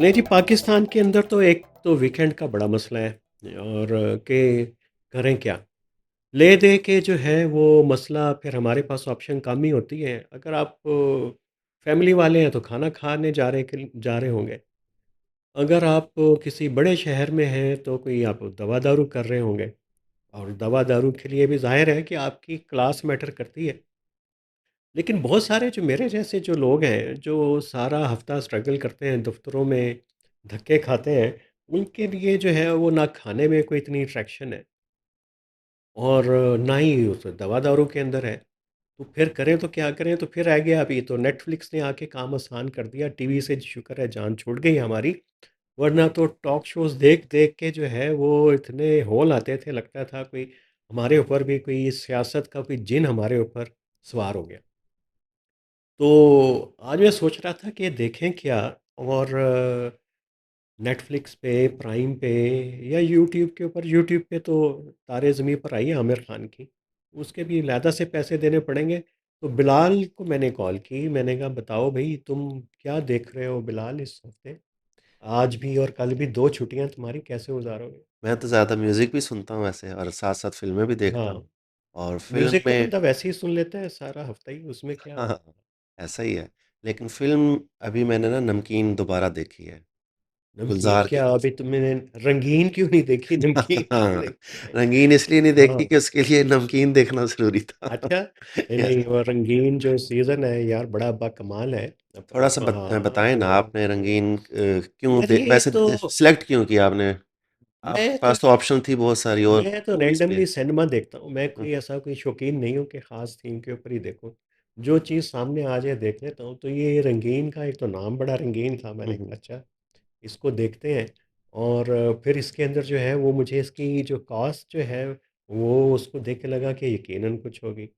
नहीं जी, पाकिस्तान के अंदर तो एक तो वीकेंड का बड़ा मसला है और कि करें क्या? ले दे के जो है वो मसला फिर हमारे पास ऑप्शन कम ही होती है। अगर आप फैमिली वाले हैं तो खाना खाने जा रहे होंगे। अगर आप किसी बड़े शहर में हैं तो कोई आप दवा दारू कर रहे होंगे और दवा दारू के लिए भी ज़ाहिर है कि आपकी क्लास मैटर करती है। लेकिन बहुत सारे जो मेरे जैसे जो लोग हैं, जो सारा हफ्ता स्ट्रगल करते हैं, दफ्तरों में धक्के खाते हैं, उनके लिए जो है वो ना खाने में कोई इतनी अट्रैक्शन है और ना ही उस दवा दारू के अंदर है। तो फिर करें तो क्या करें? तो फिर रह गया अभी तो नेटफ्लिक्स ने आके काम आसान कर दिया। टीवी से शुक्र है जान छूट गई हमारी, वरना तो टॉक शोज़ देख देख के जो है वो इतने होल आते थे, लगता था कोई हमारे ऊपर भी कोई सियासत का कोई जिन हमारे ऊपर सवार हो गया। तो आज मैं सोच रहा था कि देखें क्या, और नेटफ्लिक्स पे, प्राइम पे या यूट्यूब के ऊपर। यूट्यूब पे तो तारे ज़मीं पर आई है आमिर खान की, उसके भी अलहदा से पैसे देने पड़ेंगे। तो बिलाल को मैंने कॉल की, मैंने कहा बताओ भाई तुम क्या देख रहे हो बिलाल इस हफ्ते? आज भी और कल भी 2 छुट्टियाँ तुम्हारी कैसे गुज़ारोगे? मैं तो ज़्यादा म्यूज़िक भी सुनता हूँ वैसे और साथ-साथ फ़िल्में भी देखता हाँ, हूँ। और फ़िल्म म्यूज़िक तो में बंदा वैसे ही सुन लेता है सारा हफ्ता ही, उसमें क्या? हाँ, हाँ, ऐसा ही है। लेकिन फ़िल्म अभी मैंने ना नमकीन दोबारा देखी है, नमकीन गुलज़ार की क्या फिल्म। अभी तुमने रंगीन क्यों नहीं देखी? नमकीन क्यों हाँ, देखी है? रंगीन इसलिए नहीं देखी हाँ। कि उसके लिए नमकीन देखना ज़रूरी था। अच्छा, नहीं, नहीं, यस, वो रंगीन जो सीज़न है यार बड़ा बाकमाल है। थोड़ा-सा हाँ, बताएँ ना वो आपने रंगीन क्यों यार दे ये वैसे तो सिलेक्ट क्यों किया आपने? मैं आपके तो पास तो ऑप्शन थी बहुत सारी और मैं तो क्यों इसमें? रैंडमली सिनेमा देखता हूँ। मैं हुँ, कोई ऐसा कोई शौकीन नहीं हूँ कि ख़ास थीम के ऊपर ही देखूँ। जो चीज़ सामने आ जाए देख लेता हूँ। तो ये रंगीन का एक तो नाम बड़ा रंगीन था। हुँ, मैंने हुँ। कहा अच्छा इसको देखते हैं। और फिर इसके अंदर जो है वो मुझे इसकी जो कॉस्ट जो है वो उसको देख के लगा कि यकीनन कुछ होगी।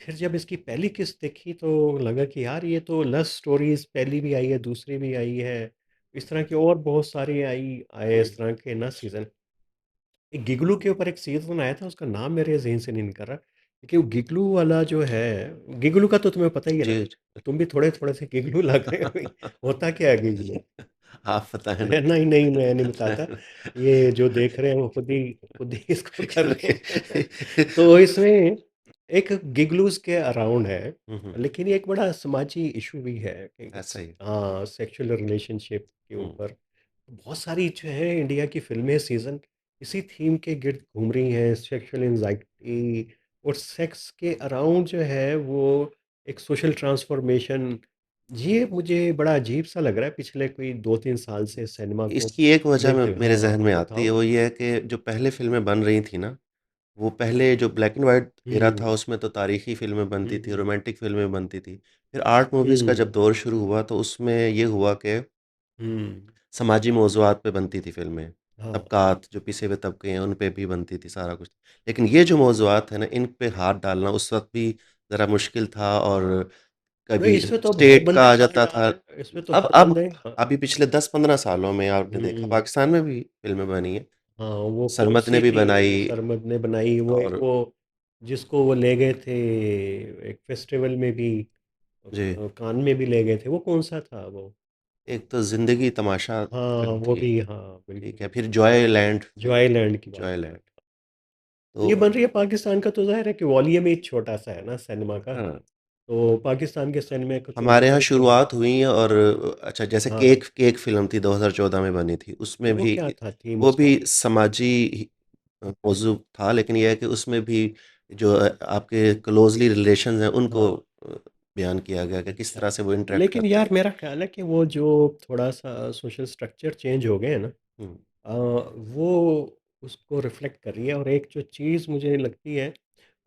फिर जब इसकी पहली किस्त देखी तो लगा कि यार ये तो लव स्टोरीज़ पहली भी आई है, दूसरी भी आई है। इस तरह की और बहुत सारी आए हुँ। इस तरह के ना सीज़न। एक गिगलू के ऊपर एक सीज़न आया था, उसका नाम मेरे ज़हन से नहीं निकल रहा। लेकिन वो गिगलू वाला जो है, गिगलू का तो तुम्हें पता ही है ना? जी। तुम भी थोड़े-थोड़े से गिगलू लग रहे हो भाई। होता क्या है गिगलू? आप बताएँ ना। नहीं, नहीं, मैं नहीं बताता। ये जो देख रहे हैं वो खुद ही इसको कर लें। तो इसमें एक गिगलूज़ के अराउंड है, हुँ, हुँ। लेकिन ये एक बड़ा समाजी इश्यू भी है कि ऐसा ही। हाँ, सेक्सुअल रिलेशनशिप के हुँ। ऊपर बहुत सारी जो है इंडिया की फ़िल्में सीज़न इसी थीम के गिर्द घूम रही हैं। सेक्सुअल एंग्ज़ायटी और सेक्स के अराउंड जो है वो एक सोशल ट्रांसफ़ॉर्मेशन, ये मुझे बड़ा अजीब-सा लग रहा है पिछले कोई 2-3 साल से सिनेमा को इसकी एक वजह देखते हुए। मेरे ज़हन हाँ, में आती है, बताओ? वो ये है कि जो पहले फ़िल्में बन रही थी ना, वो पहले जो ब्लैक एंड व्हाइट एरा हुँ, था, उसमें तो तारीख़ी फ़िल्में हुँ, बनती थी, हुँ, रोमांटिक फ़िल्में बनती थी। फिर आर्ट मूवीज़ का जब हुँ, दौर शुरू हुआ, तो उसमें ये हुआ कि हुँ, समाजी मौज़ूआत पे बनती थी फ़िल्में। हाँ। तबक़ात, जो पिसे हुए तबके हैं, उन पे भी बनती थी सारा कुछ। लेकिन ये जो मौज़ूआत है ना, इन पे हाथ डालना उस वक़्त भी ज़रा मुश्किल था और नहीं, कभी इसमें तो हर स्टेट का बंदे आ हाथ जाता डाल था। रहे हैं, इसमें तो अब हर अब बंदे हाँ। अभी पिछले 10-15 सालों में आपने देखा हुँ। पाकिस्तान में भी फ़िल्में बनी हैं। हाँ, वो सरमत ने कौन-सी भी थी बनाई सरमद ने बनाई, वो एक और वो जिसको वो ले गए थे एक फेस्टिवल में भी, जी, कान में भी ले गए थे, वो कौन-सा था वो? एक तो ज़िंदगी तमाशा हाँ, फ़िल्म वो थी, भी हाँ, बिल्कुल, ठीक है, फिर बिल्कुल। जॉयलैंड जॉयलैंड की बात कर रहा जॉयलैंड। था। तो ये बन रही है पाकिस्तान का, तो ज़ाहिर है कि वॉल्यूम ही छोटा-सा है ना सिनेमा का, हाँ, तो पाकिस्तान के सिनेमा को तो हमारे यहाँ ऊपर तो शुरुआत हुई और अच्छा जैसे हाँ, केक फ़िल्म थी 2014 में बनी थी, उसमें वो भी क्या था थीम वो उसका? भी समाजी मौज़ू था, लेकिन ये है कि उसमें भी जो आपके क्लोज़ली रिलेशंस हैं, उनको हाँ, बयान किया गया कि किस अच्छा। तरह से वो इंटरैक्ट लेकिन करते हैं। यार मेरा ख़्याल है कि वो जो थोड़ा-सा सोशल स्ट्रक्चर चेंज हो गए हैं ना, हुँ, वो उसको रिफ्लेक्ट कर रही है। और एक जो चीज़ मुझे लगती है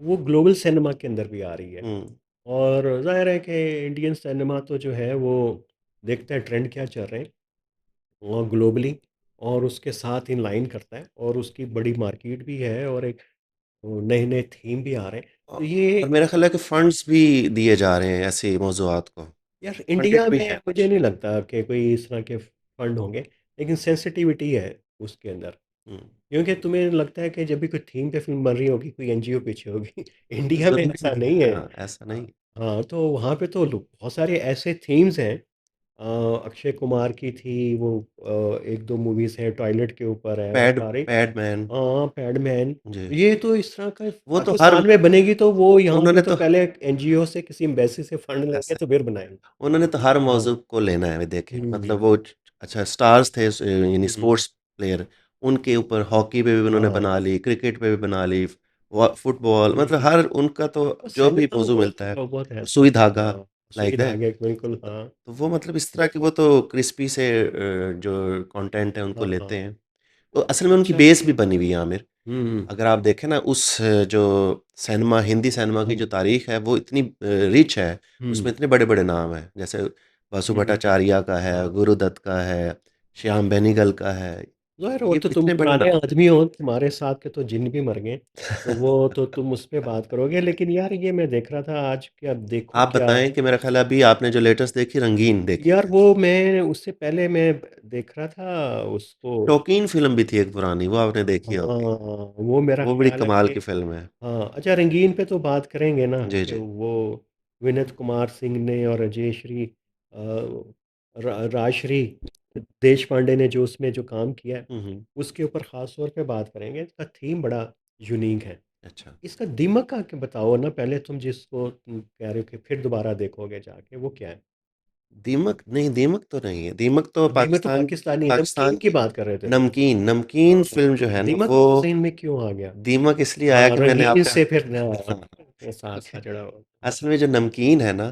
वो ग्लोबल सिनेमा के अंदर भी आ रही है। हुँ। और ज़ाहिर है कि इंडियन सिनेमा तो जो है वो देखता है ट्रेंड क्या चल रहे हैं और ग्लोबली, और उसके साथ इन लाइन करता है और उसकी बड़ी मार्केट भी है और एक नए नए थीम भी आ रहे हैं। औ तो ये और मेरा ख़्याल है कि फंड्स भी दिए जा रहे हैं ऐसे मौज़ूआत को। यार फंडेड इंडिया भी में है मुझे कुछ। नहीं लगता कि कोई इस तरह के फंड होंगे, लेकिन सेंसिटिविटी है उसके अंदर। हुँ। क्योंकि तुम्हें लगता है कि जब भी कोई थीम पे फ़िल्म बन रही होगी, कोई एनजीओ पीछे होगी। इंडिया में ज़रूरी ऐसा नहीं नहीं है। हाँ, ऐसा नहीं है। हाँ, तो वहाँ पे तो लो बहुत सारे ऐसे थीम्स हैं अक्षय कुमार की थी वो, 1-2 मूवीज़ हैं, टॉयलेट के ऊपर है, वो पैड सारी। पैडमैन। हाँ, पैडमैन। जी। ये तो इस तरह का वो तो हर पाकिस्तान में बनेगी तो वो यहाँ पे उन्होंने तो तो पहले एनजीओ से, किसी एम्बेसी से फंड लेंगे ऐसा तो फिर बनाएँगे। उन्होंने तो हर हाँ। मौज़ू को लेना है, देखें मतलब हुँ, वो अच्छा स्टार्स थे यानी हुँ, हुँ। स्पोर्ट्स प्लेयर, उनके ऊपर हॉकी पे भी उन्होंने हाँ। बना ली, क्रिकेट पे भी बना ली, फुटबॉल, हुँ, मतलब हुँ। हर उनका तो और जो भी सिनेमा में मौज़ू बहुत मिलता है, बहुत है। सुई धागा हाँ, सुई लाइक दैट। धागे बिल्कुल, हाँ। तो वो मतलब इस तरह के वो तो क्रिस्पी से जो कंटेंट है उनको हाँ, लेते हाँ। हैं। तो असल में उनकी अच्छा। बेस भी बनी हुई है आमिर। हुँ, अगर आप देखें ना उस जो सिनेमा हिंदी सिनेमा की हुँ, जो तारीख है वो इतनी रिच है, हुँ, उसमें इतने बड़े-बड़े नाम हैं, जैसे बासु हुँ, हुँ। भट्टाचार्य का है, हाँ। गुरुदत्त का है, श्याम बेनेगल का है, ज़ाहिर वो ये तो तुम इतने बड़े पुराने नाम आदमी हो, तुम्हारे साथ के तो जिन्न भी मर गए, तो वो तो तुम उस पे बात करोगे। लेकिन यार ये मैं देख रहा था आज कि अब देखो आप क्या। बताएँ कि मेरा ख़्याल है अभी आपने जो लेटेस्ट देखी रंगीन देखी यार है। वो मैं उससे पहले मैं देख रहा था उसको। शौकीन फ़िल्म भी थी एक पुरानी, वो आपने देखी होगी, हाँ, वो मेरा वो बड़ी ख़्याल है कमाल कि की फ़िल्म है। हाँ, अच्छा रंगीन पे तो बात करेंगे ना जी, कि जी। वो विनीत कुमार सिंह ने और राजश्री राजश्री देश पांडे ने जो उसमें जो काम किया है, हुँ, हुँ। उसके ऊपर ख़ास तौर पे बात करेंगे। इसका थीम बड़ा यूनिक है। अच्छा। इसका दीमक का क्या बताओ ना, पहले तुम जिसको तुम कह रहे हो कि फिर दोबारा देखोगे जाके, वो क्या है? दीमक नहीं, दीमक तो नहीं है, दीमक तो दीमक तो पाकिस्तान पाकिस्तानी पाकिस्तान नमकीन की की बात कर रहे थे तुम। नमकीन नमकीन हाँ, फ़िल्म जो है ना दीमक वो तो ज़हन में क्यों आ गया? दीमक इसलिए आया हाँ, कि मैंने रंगीन आपका से फिर ना हाँ, के साथ क्योंकि था जुड़ा हुआ। हाँ, असल में जो नमकीन है ना,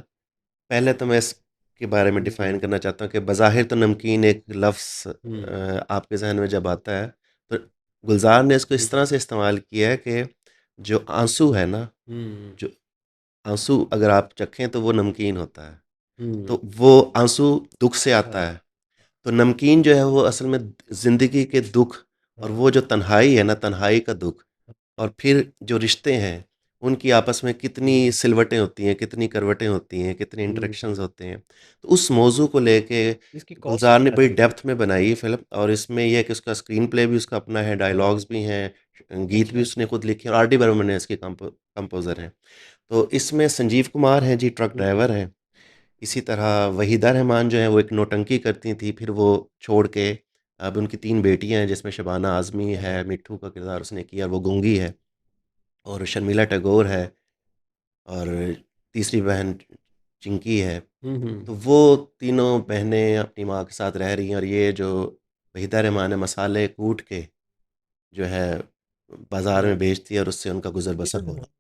पहले तो मैं इसके बारे में हुँ, डिफ़ाइन करना चाहता हूँ कि बज़ाहिर तो नमकीन एक लफ़्ज़ हुँ, आपके ज़हन में जब आता है, तो गुलज़ार ने इसको हुँ, इस तरह से इस्तेमाल किया है कि जो आँसू है ना, हुँ, जो आँसू अगर आप चखें तो वो नमकीन होता है। हुँ, तो वो आँसू दुःख से अच्छा, आता है। तो नमकीन जो है वो असल में ज़िंदगी के दुःख और हाँ, वो जो तन्हाई है ना, तन्हाई का दुःख और फिर जो रिश्ते हैं, उनकी आपस में कितनी हुँ, सिलवटें होती हैं, कितनी करवटें होती हैं, कितने हुँ, इंटरेक्शंस हुँ। होते हैं। तो उस मौज़ू को लेके इसकी कॉस्ट गुलज़ार ने क्या बड़ी थी? डेप्थ में बनाई ये फ़िल्म और इसमें ये है कि उसका स्क्रीन प्ले भी उसका अपना है, हाँ, डायलॉग्स भी हैं, गीत भी अच्छा, उसने खुद लिखे और आर डी बर्मन ने इसके कंपोज़र हैं। तो इसमें संजीव कुमार हैं जी, ट्रक हुँ, ड्राइवर हैं। इसी तरह वहीदा रहमान जो है वो एक नौटंकी करती थी, फिर वो छोड़ के अब उनकी 3 बेटियाँ हैं जिसमें शबाना आज़मी हाँ, है, मिट्ठू का किरदार उसने किया और वो गूंगी है और शर्मिला टैगोर है और तीसरी बहन चिंकी है। हुँ, हुँ, तो वो तीनों बहनें अपनी माँ के साथ रह रही हैं और ये जो वहीदा रहमान है मसाले कूट के जो है बाज़ार में हाँ, बेचती है और उससे उनका ये गुज़र-बसर तो हो रहा है।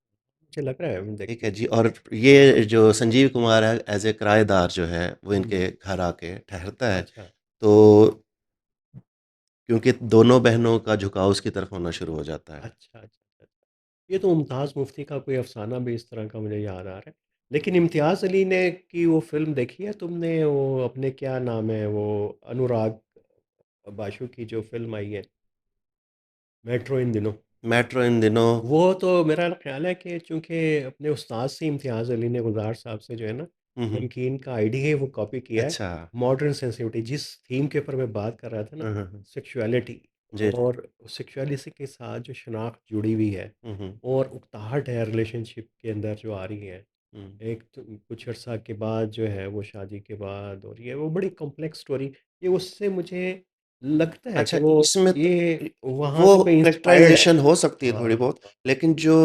मुझे लग रहा है मैंने ठीक देखी है है। जी और ये जो संजीव कुमार है एज़ ए किराएदार जो है वो हुँ, इनके घर आके ठहरता है। अच्छा, तो क्योंकि दोनों बहनों का झुकाव उसकी तरफ होना शुरू हो जाता है। अच्छा, अच्छा, अच्छा। ये तो मुमताज़ मुफ्ती का कोई अफ़साना भी इस तरह का मुझे याद आ रहा है। लेकिन इम्तियाज़ अली ने की वो फ़िल्म देखी है तुमने, वो अपने क्या नाम है वो, अनुराग बासु की जो फ़िल्म आई है, मेट्रो इन दिनों? मेट्रो इन दिनों वो तो मेरा ख़्याल है कि चूँकि अपने उस्ताद से इम्तियाज़ अली ने, गुलज़ार साहब से जो है ना, हुँ, हुँ। नमकीन का आइडिया ही वो कॉपी किया है। अच्छा। मॉडर्न सेंसिटिविटी जिस थीम के ऊपर मैं बात कर रहा था ना, हुँ, हुँ, हुँ। सेक्सुअलिटी, जी, जी। और सेक्सुअलिटी के साथ जो शनाख्त जुड़ी हुई है हुँ, हुँ। और उकताहट है रिलेशनशिप के अंदर जो आ रही है, हुँ। एक तो कुछ अर्सा के बाद जो है वो शादी के बाद, और ये वो बड़ी कॉम्प्लेक्स स्टोरी, ये उससे मुझे लगता है कि अच्छा वो इसमें तो ये वहाँ वो से कोई इंस्पायर्ड है। कैरेक्टराइज़ेशन हो सकती है हाँ, थोड़ी बहुत, हाँ। लेकिन जो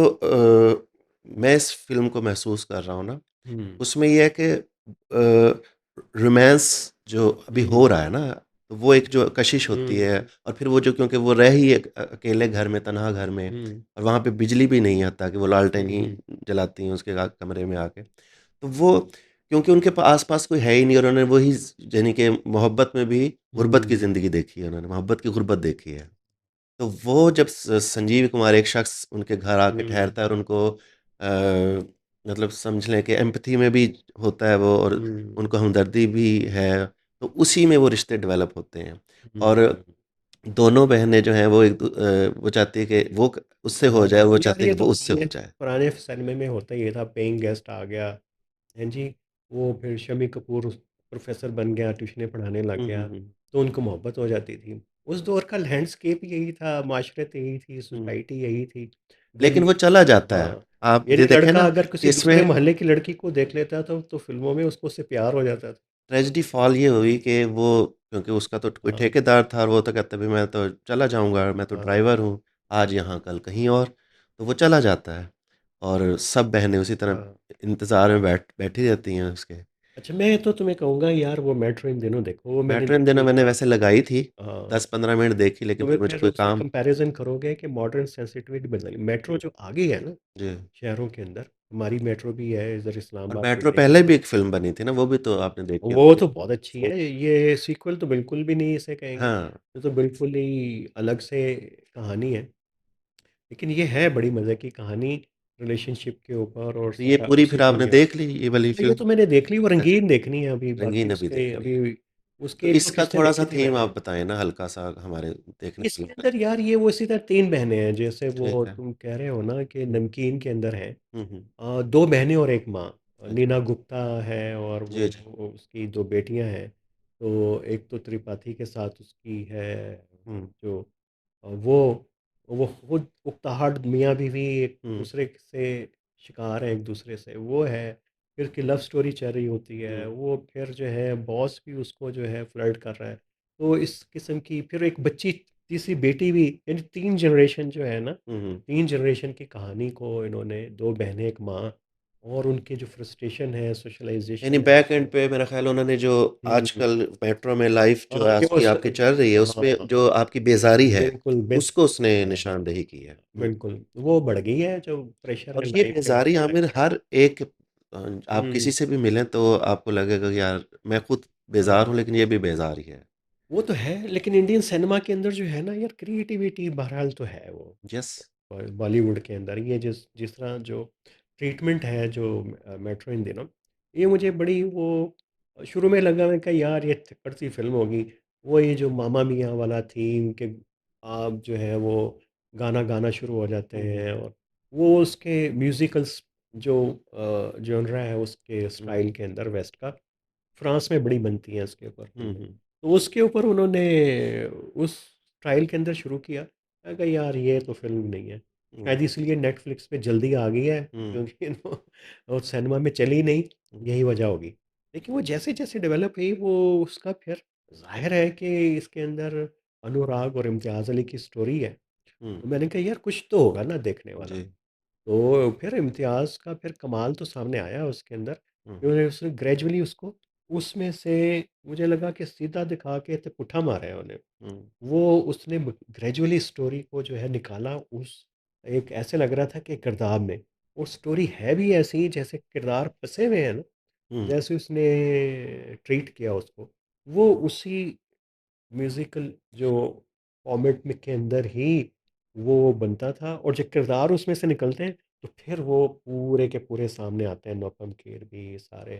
मैं इस फ़िल्म को महसूस कर रहा हूँ ना, हुँ, उसमें ये है कि रोमांस जो अभी हुँ, हो रहा है ना, तो वो एक जो कशिश होती हुँ, है और फिर वो जो क्योंकि वो रह ही एक अकेले घर में, तन्हा घर में हुँ, और वहाँ पे बिजली भी नहीं आता कि वो लालटेन हुँ, ही हुँ, जलाती हैं उसके कमरे में आके। तो वो क्योंकि उनके आस-पास कोई है ही नहीं और उन्होंने वही यानी कि मोहब्बत में भी गुर्बत की हुँ, ज़िंदगी देखी है उन्होंने, मोहब्बत की गुर्बत देखी है। तो वो जब संजीव कुमार एक शख्स उनके घर आके हुँ, ठहरता है और उनको मतलब समझ लें कि एम्पैथी में भी होता है वो और हुँ, उनको हमदर्दी भी है, तो उसी में वो रिश्ते डेवलप होते हैं। और हुँ। दोनों बहनें जो हैं वो वो चाहती है कि वो उससे हो जाए हाँ, और वो यार चाहते ये हैं कि तो वो उससे पुराने हो जाए। पुराने सिनेमे में होता ही था, पेइंग गेस्ट आ गया, हैं जी, वो फिर शम्मी कपूर प्रोफ़ेसर बन गया, ट्यूशनें पढ़ाने लग हुँ, हुँ, गया, हुँ। तो उनको मोहब्बत हो जाती थी। उस दौर का लैंडस्केप यही था, माशरत यही थी, हुँ। सोसाइटी यही थी। जब लेकिन ये वो चला जाता है। हाँ, आप ये यानी देखें लड़का ना अगर कि किसी दूसरे इसमें मोहल्ले की लड़की को देख लेता तो फ़िल्मों में उसको उससे प्यार हो जाता था। ट्रेजेडी फ़ॉल ये हुई कि वो, क्योंकि उसका तो कोई हाँ, ठेकेदार था और वो तो कहता है, "भई मैं तो चला जाऊँगा, मैं तो हाँ, ड्राइवर हूँ, आज यहाँ कल कहीं और।" तो वो चला जाता है और सब बहनें उसी तरह हाँ। इंतज़ार में बैठी रहती हैं उसके। अच्छा, मैं तो तुम्हें कहूँगा यार वो मेट्रो इन दिनों देखो, वो मैंने मेट्रो इन देखी दिनों नहीं। मैंने वैसे लगाई थी, हाँ, 10-15 मिनट देखी, लेकिन तुम्हें फिर मुझे फिर कोई उससे काम। कंपैरिज़न करोगे कि मॉडर्न सेंसिटिविटी बदल मेट्रो जो आ गई है ना जी। शहरों के अंदर, हमारी मेट्रो भी है इधर और इस्लामाबाद में मेट्रो भी है। पहले भी एक फ़िल्म बनी थी ना, वो भी तो आपने देखी वो होगी। तो बहुत अच्छी वो है, ये सीक्वल तो बिल्कुल भी नहीं इसे कहेंगे, हाँ, ये तो बिल्कुल ही अलग से कहानी है। लेकिन ये है बड़ी मज़े की कहानी रिलेशनशिप के ऊपर और तो ये सारा पूरी उसी फिर टीम आपने के। देख ली ये वाली ये फ़िल्म? तो मैंने देख ली, वो अच्छा, रंगीन देखनी है अभी, बाकी रंगीन अभी उसके देखनी है। अभी तो उसके 1-2 इसका किस्से थोड़ा-सा देखे थे थीम मैंने। आप बताएँ ना, हल्का-सा हमारे देखने इसके वालों का। अंदर यार ये वो सीधा 3 बहनें हैं, जैसे ठीक वो है। तुम कह रहे हो ना कि नमकीन के अंदर हैं। हुँ, हुँ। 2 बहनें और 1 माँ। नीना अच्छा। गुप्ता है और जी, जी। वो उसकी 2 बेटियाँ हैं। तो एक तो त्रिपाठी के साथ उसकी है हुँ, जो वो खुद उकताहट मियाँ-बीवी एक हुँ, दूसरे से शिकार हैं एक दूसरे से, वो है। फिर उसकी लव स्टोरी चल रही होती है, हुँ, वो फिर जो है बॉस भी उसको जो है फ्लर्ट कर रहा है। तो इस किस्म की फिर एक बच्ची तीसरी बेटी भी, यानी 3 जनरेशन जो है ना, हुँ, हुँ। 3 जनरेशन की कहानी को इन्होंने 2 बहनें, 1 माँ और उनकी जो फ्रस्ट्रेशन है, यानी सोशलाइज़ेशन है। बैक एंड पे मेरा ख़्याल उन्होंने जो हुँ, आजकल मेट्रो में लाइफ़ जो हाँ, कि आज वो की आपकी चल रही है, उसमें हाँ, जो आपकी बेज़ारी है, बिल्कुल उसको उसने हाँ, हाँ, निशानदेही की है। हुँ। बिल्कुल, वो बढ़ गई है जो प्रेशर और है ये लाइफ़ के बेज़ारी बढ़ने लग आमिर गया है। हर एक आप हुँ, किसी से भी मिलें तो आपको लगेगा कि यार मैं खुद बेज़ार हाँ। हूँ, लेकिन ये भी बेज़ार ही है। वो तो है, लेकिन इंडियन सिनेमा के अंदर जो है ना यार क्रिएटिविटी बहरहाल तो है वो। यस। बॉलीवुड के अंदर ये जिस जिस तरह जो ट्रीटमेंट है जो मेट्रो इन दिनों, ये मुझे बड़ी वो शुरू में लगा, मैं कहा यार ये थिक्कड़ सी फ़िल्म होगी। वो ये जो मामा मियाँ वाला थीम कि आप जो है वो गाना गाना शुरू हो जाते हुँ, हुँ, हैं और वो उसके म्यूज़िकल्स जो जॉनरा है उसके हुँ, स्टाइल के अंदर वेस्ट का, फ्रांस में बड़ी बनती हैं उसके ऊपर हुँ, फ़िल्में। हुँ, तो उसके ऊपर उन्होंने उस ट्रायल के अंदर शुरू किया। मैं कहा यार ये तो फ़िल्म नहीं है। हुँ, शायद इसलिए नेटफ्लिक्स पे जल्दी आ गई है हुँ, क्योंकि वो सिनेमा में चली नहीं, हुँ, यही वजह होगी। लेकिन वो जैसे-जैसे डेवलप हुई वो उसका फिर ज़ाहिर है कि इसके अंदर अनुराग और इम्तियाज़ अली की स्टोरी है। हुँ, तो मैंने कहा यार कुछ तो होगा ना देखने वाला। जी। तो फिर इम्तियाज़ का फिर कमाल तो सामने आया उसके अंदर, हुँ, क्योंकि उसने ग्रेजुअली उसको उसमें से मुझे लगा कि सीधा दिखा के तो पुट्ठा मारा है उन्हें। हुँ, वो उसने ग्रेजुअली स्टोरी को जो है निकाला उस एक ऐसे लग रहा था कि किरदार में, और स्टोरी है भी ऐसी जैसे किरदार फँसे हुए हैं ना, हुँ, जैसे उसने ट्रीट किया उसको, वो उसी म्यूज़िकल जो फॉर्मेट में के अंदर ही वो बनता था, और जब किरदार उसमें से निकलते हैं, तो फिर वो पूरे के पूरे सामने आते हैं, नौकम खेर भी सारे,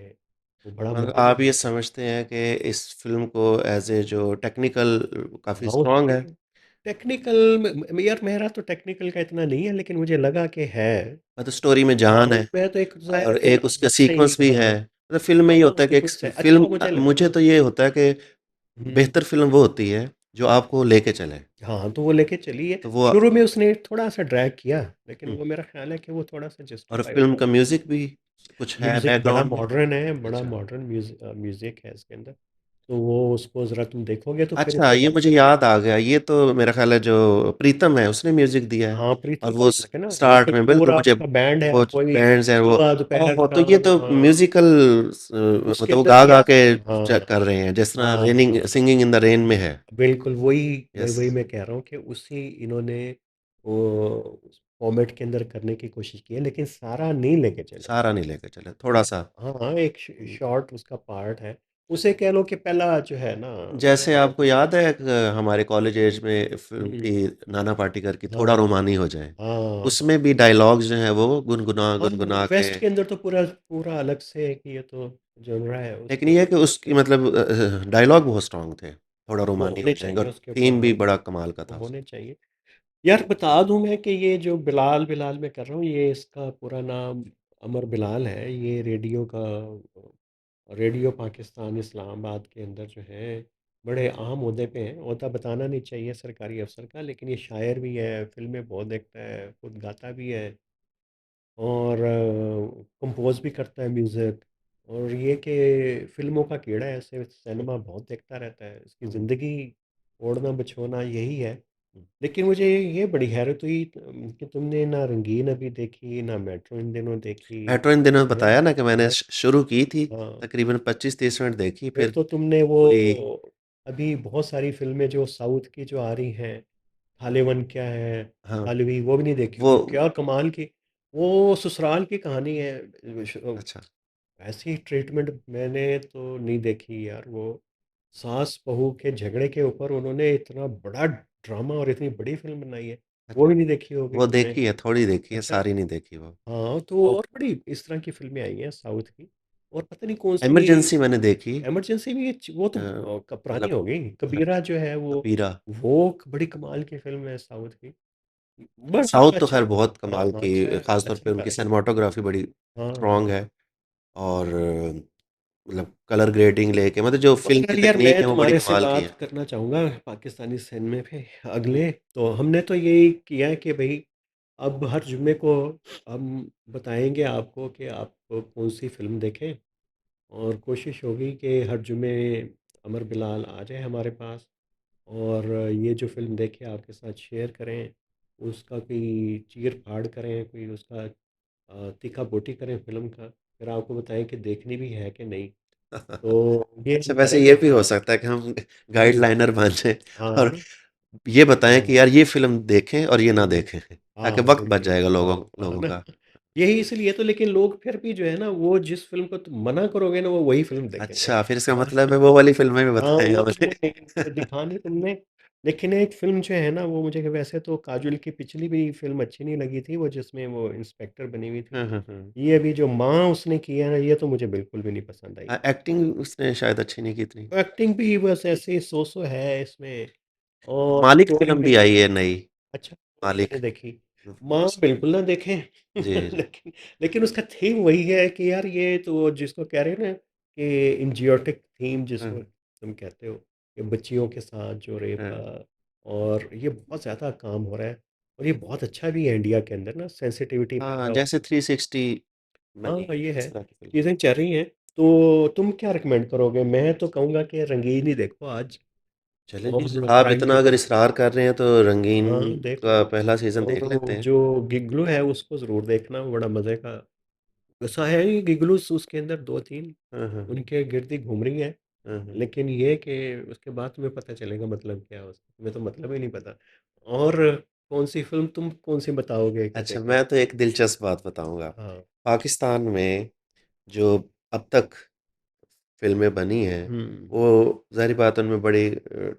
वो बड़ा और मज़े आप ये लेते हैं। समझते हैं कि इस फ़िल्म को ऐज़ ए जो टेक्निकल काफ़ी हाँ, स्ट्रॉन्ग है? टेक्निकल यार मेरा तो टेक्निकल का इतना नहीं है, लेकिन मुझे लगा कि है। मतलब स्टोरी में हाँ, जान है उसमें तो एक ज़ाहिर और है एक उसका लगता ही सीक्वेंस भी हाँ, है। मतलब फ़िल्म में ये हाँ, होता है कि एक सीक्वेंस है, फ़िल्म अच्छा मुझे मुझे लगा। तो ये होता है कि हुँ, बेहतर फ़िल्म वो होती है, जो आपको लेके चले। हाँ, तो वो लेके चली है। तो वो शुरू में उसने थोड़ा-सा ड्रैग किया, लेकिन हुँ, वो मेरा ख़्याल है कि वो थोड़ा-सा और जस्टिफ़ाई हो फ़िल्म गया। का म्यूज़िक भी कुछ है म्यूज़िक बड़ा बैकग्राउंड में? मॉडर्न है, बड़ा अच्छा। मॉडर्न म्यूज़िक है इसके अंदर। तो वो उसको ज़रा तुम देखोगे तो फिर अच्छा, इससे ये पता मुझे चलेगा। याद आ गया, ये तो मेरा ख़्याल है जो प्रीतम है, उसने म्यूज़िक दिया है हाँ, और प्रीतम का वो म्यूज़िक है ना, वो स्टार्ट जो में बिल्कुल पूरा मुझे उसका बैंड है, वो कोई बैंड्स हैं वो सुबह, दोपहर, ओहो! तो ये शाम तो हाँ, म्यूज़िकल उसके मतलब वो अंदर गा-गा किया। के हाँ, कर रहे हैं, जिस तरह हाँ, रेनिंग हाँ। सिंगिंग इन द रेन में है। बिल्कुल, वही वही यस, वही मैं कह रहा हूँ कि उसी इन्होंने वो फॉर्मेट के अंदर करने की कोशिश की है, लेकिन सारा नहीं लेके चले। सारा नहीं लेके चले, हाँ, थोड़ा-सा। हाँ, हाँ, एक शॉर्ट उसका पार्ट है। उसे कह लो कि पहला जो है ना जैसे आपको याद है हमारे कॉलेज एज में फ़िल्म हुँ, थी नाना पाटेकर की थोड़ा हाँ, रोमानी हो जाए, हाँ, उसमें भी डायलॉग्स जो हैं वो हाँ, गुनगुना के। वेस्ट के अंदर तो पूरा पूरा अलग से एक ये तो जॉनरा है लेकिन उसके ये है अंदर। कि उसकी मतलब डायलॉग बहुत स्ट्रॉन्ग थे, थोड़ा वो रोमानी होने हो जाएँगे चाहिए और उसके ऊपर, थीम हाँ, भी बड़ा कमाल का वो था उसका। होने चाहिए। यार बता दूँ मैं कि ये जो बिलाल बिलाल मैं कर रहा हूँ, ये इसका पूरा नाम अमर बिलाल है। ये रेडियो पाकिस्तान इस्लामाबाद के अंदर जो है बड़े अहम ओहदे पे हैं। ओहदा बताना नहीं चाहिए सरकारी अफ़सर का, लेकिन ये शायर भी है, फ़िल्में बहुत देखता है, खुद गाता भी है और कंपोज़ भी करता है म्यूज़िक। और ये कि फ़िल्मों का कीड़ा है, ऐसे सिनेमा बहुत देखता रहता है, इसकी हुँ, ज़िंदगी ओढ़ना-बिछोना यही है। हुँ। लेकिन मुझे ये बड़ी हैरत हुई कि तुमने ना रंगीन अभी देखी, ना मेट्रो इन दिनों देखी, मेट्रो इन दिनों हैं? बताया ना कि मैंने हैं? शुरू की थी, हाँ, तकरीबन 25-30 मिनट देखी, फिर फिर तो तुमने वो पूरी। अभी बहुत सारी फ़िल्में जो साउथ की जो आ रही हैं, थालीवन क्या है, हाँ, थालवी, वो भी नहीं देखी वो होगी। क्या कमाल की वो ससुराल की कहानी है। अच्छा, ऐसी ट्रीटमेंट मैंने तो नहीं देखी यार। वो सास बहू के झगड़े के ऊपर उन्होंने इतना बड़ा ड्रामा और इतनी बड़ी फ़िल्म बनाई है। वो अच्छा। भी नहीं देखी होगी वो तुमने। देखी है, थोड़ी देखी है, अच्छा। सारी नहीं देखी वो। हाँ, तो वो और बड़ी इस तरह की फ़िल्में आई हैं साउथ की, और पता नहीं कौन-सी इमरजेंसी मैंने देखी, इमरजेंसी भी वो तो पुरानी मतलब हो गई। हाँ, कबीरा जो है कबीरा। वो बड़ी कमाल की फ़िल्म है साउथ की। बस साउथ तो अच्छा। ख़ैर बहुत हाँ, कमाल हाँ, की, अच्छा ख़ास तौर अच्छा पे उनकी था। सिनेमैटोग्राफ़ी बड़ी हाँ, स्ट्रॉन्ग है। और मतलब कलर ग्रेडिंग लेके मतलब जो फ़िल्म की मगर यार तकनीक मैं है वो बड़ी तुम्हारे से कमाल की बात है। करना चाहूँगा पाकिस्तानी सिनेमे पे अगले। तो हमने तो यही किया है कि भई अब हर जुम्मे को हम बताएँगे आपको कि आप कौन-सी फ़िल्म देखें, और कोशिश होगी कि हर जुम्मे अमर बिलाल आ जाए हमारे पास, और ये जो फ़िल्म देखे आपके साथ शेयर करें, उसका कोई चीर-फाड़ करें, कोई उसका तीखा-बोटी करें फ़िल्म का, फिर आपको बताएँ कि देखनी भी है कि नहीं। तो ये अच्छा, हम वैसे ये करेंगे। भी हो हाँ। सकता है कि हम हुँ। गाइडलाइनर बन जाएँ हाँ, है और ना? ये बताएँ हाँ। कि यार ये फ़िल्म देखें और ये ना हुँ। देखें, ताकि हाँ, वक़्त बच बिल्कुल। जाएगा हाँ, लोगों हाँ, है लोगों ना? का। यही इसलिए तो, लेकिन लोग फिर भी जो है ना, वो जिस फ़िल्म को तुम मना करोगे ना, वो वही फ़िल्म देखेंगे। अच्छा, फिर इसका हाँ। मतलब है वो वाली फ़िल्में भी हाँ, बताएँ वो हमने। तुमने नहीं दिखानी तुमने। लेकिन एक फ़िल्म जो है ना, वो मुझे वैसे तो काजोल की पिछली भी फ़िल्म अच्छी नहीं लगी थी, वो जिसमें वो इंस्पेक्टर बनी हुई थी। हाँ, हाँ, हाँ। ये अभी जो माँ उसने की है ना, ये तो मुझे बिल्कुल भी नहीं पसंद आई। एक्टिंग उसने शायद अच्छी नहीं की इतनी। एक्टिंग भी बस ऐसे ही सो-सो है इसमें, और मालिक स्टोरी फ़िल्म भी भी। आई है नई, अच्छा, वो भी मालिक। मैंने देखी। माँ बिल्कुल ना देखें। जी, जी। लेकिन लेकिन उसका थीम वही है कि यार ये तो जिसको कह रहे हैं ना कि एंजियोटिक थीम हाँ, जिसको तुम कहते हो, कि बच्चियों के साथ जो रेप हाँ। का, और ये बहुत ज़्यादा काम हो रहा है, और ये बहुत अच्छा भी है इंडिया के अंदर ना, सेंसिटिविटी हाँ, पैदा हो। जैसे 360 बनी हाँ, है, ये है, इस तरह की फ़िल्म। चीज़ें चल रही हैं। तो तुम क्या रिकमेंड करोगे? मैं तो कहूँगा कि रंगीन ही देखो आज, चलें जी, और आप क्राइम इतना अगर इशरार कर रहे हैं तो रंगीन हाँ, देख लो। का पहला सीज़न और देख लेते हैं। जो गिग्लो है उसको ज़रूर देखना, वो बड़ा मज़े का वैसा है ही। गिगलूस उसके अंदर 2-3 हाँ, हाँ, हाँ। उनके गिर्द ही घूम रही हैं। हाँ, हाँ। लेकिन ये कि उसके बाद तुम्हें पता चलेगा मतलब क्या है उसका, तुम्हें तो मतलब ही नहीं पता। और कौन-सी फ़िल्म तुम कौन-सी बताओगे कि अच्छा, देखें? मैं तो एक दिलचस्प बात बताऊँगा। हाँ। पाकिस्तान में जो अब तक फ़िल्में बनी हैं, हुँ। वो ज़ाहिर बात है उनमें बड़ी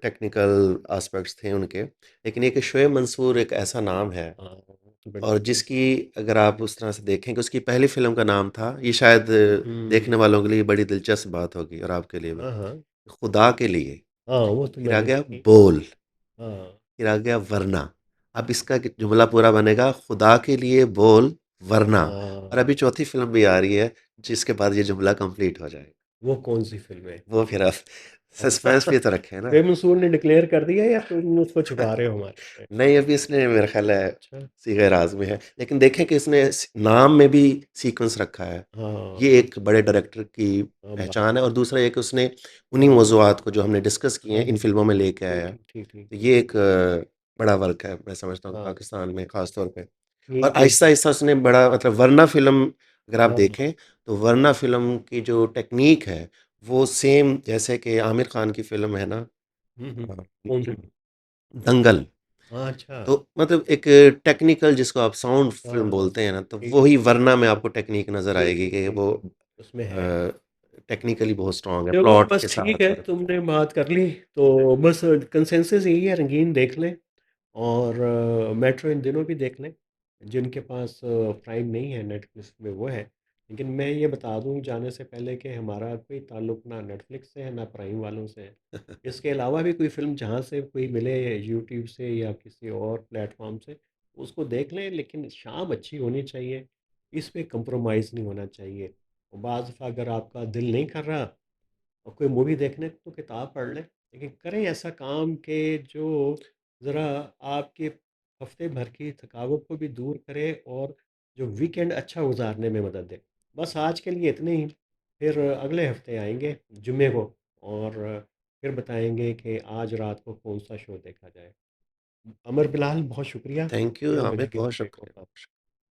टेक्निकल एस्पेक्ट्स थे उनके। लेकिन ये कि शोएब मंसूर एक ऐसा नाम है, हाँ, तो बड़ी और जिसकी अगर आप उस तरह से देखें कि उसकी पहली फ़िल्म का नाम था, ये शायद हुँ। देखने वालों के लिए बड़ी दिलचस्प बात होगी और आपके लिए भी। हाँ, हाँ। खुदा के लिए, हाँ, वो तो फिर आ मैंने गया देखी। बोल, हाँ। फिर आ गया वरना। अब इसका जुमला पूरा बनेगा, खुदा के लिए बोल, वरना। और हाँ, अभी चौथी फ़िल्म भी आ रही है, जिसके बाद ये जुमला कंप्लीट हो जाएगा। वो कौन-सी फ़िल्म है? वो फिर आप अच्छा। सस्पेंस भी तो रखें ना। शोएब मंसूर ने डिक्लेयर कर दिया या तुम उसको छुपा रहे हो हमारे से? नहीं, अभी इसने मेरा ख़्याल है अच्छा। सीगे राज़ में है। लेकिन देखें कि इसने नाम में भी सीक्वेंस रखा है। हाँ, ये एक बड़े डायरेक्टर की हाँ, बात पहचान है, और दूसरा ये कि उसने उन्हीं हाँ, मौज़ूआत को जो हमने डिस्कस किए हाँ, हैं, इन हाँ। फ़िल्मों में लेके ठीक, आया है। ठीक, ठीक, ठीक। तो ये एक बड़ा वर्क है, मैं समझता हूँ हाँ, पाकिस्तान में ख़ास तौर पे। और ठीक है। आहिस्ता-आहिस्ता उसने बड़ा मतलब वरना फ़िल्म अगर आप हाँ, हाँ। देखें, तो वरना फ़िल्म की जो टेक्नीक है, वो सेम जैसे कि आमिर खान की फ़िल्म है ना, हुँ, हुँ। अ, कौन-सी? दंगल। हाँ, अच्छा। तो मतलब एक टेक्निकल जिसको आप साउंड हाँ, फ़िल्म हाँ। बोलते हैं ना, तो ठीक, वही ठीक। वरना में आपको टेक्नीक नज़र ठीक, आएगी ठीक, कि ठीक, वो ठीक। उसमें है। टेक्निकली बहुत स्ट्रॉन्ग है चलो प्लॉट बस के ठीक साथ। है, और तुमने बात कर ली, तो बस कंसेंसस यही है, रंगीन देख लें, और मेट्रो इन दिनों भी देख लें। जिनके पास प्राइम नहीं है नेटफ्लिक्स में वो है। लेकिन मैं ये बता दूँ जाने से पहले कि हमारा कोई ताल्लुक ना नेटफ्लिक्स से है, ना प्राइम वालों से है। इसके अलावा भी कोई फ़िल्म जहाँ से कोई मिले, यूट्यूब से या किसी और प्लेटफ़ॉर्म से, उसको देख लें, लेकिन शाम अच्छी होनी चाहिए। इस पे कंप्रोमाइज़ नहीं होना चाहिए। और बाज़ दफ़ा अगर आपका दिल नहीं कर रहा और कोई मूवी देखने, तो किताब पढ़ लें। लेकिन करें ऐसा काम कि जो ज़रा आपके हफ्ते भर की थकावट को भी दूर करे, और जो वीकेंड अच्छा गुजारने में मदद दे। बस आज के लिए इतने ही। फिर अगले हफ्ते आएँगे जुम्मे को और फिर बताएँगे कि आज रात को कौन-सा शो देखा जाए। अमर बिलाल बहुत शुक्रिया थैंक यू, कि आमिर, मुझे बहुत ये शुक्रिया। मौका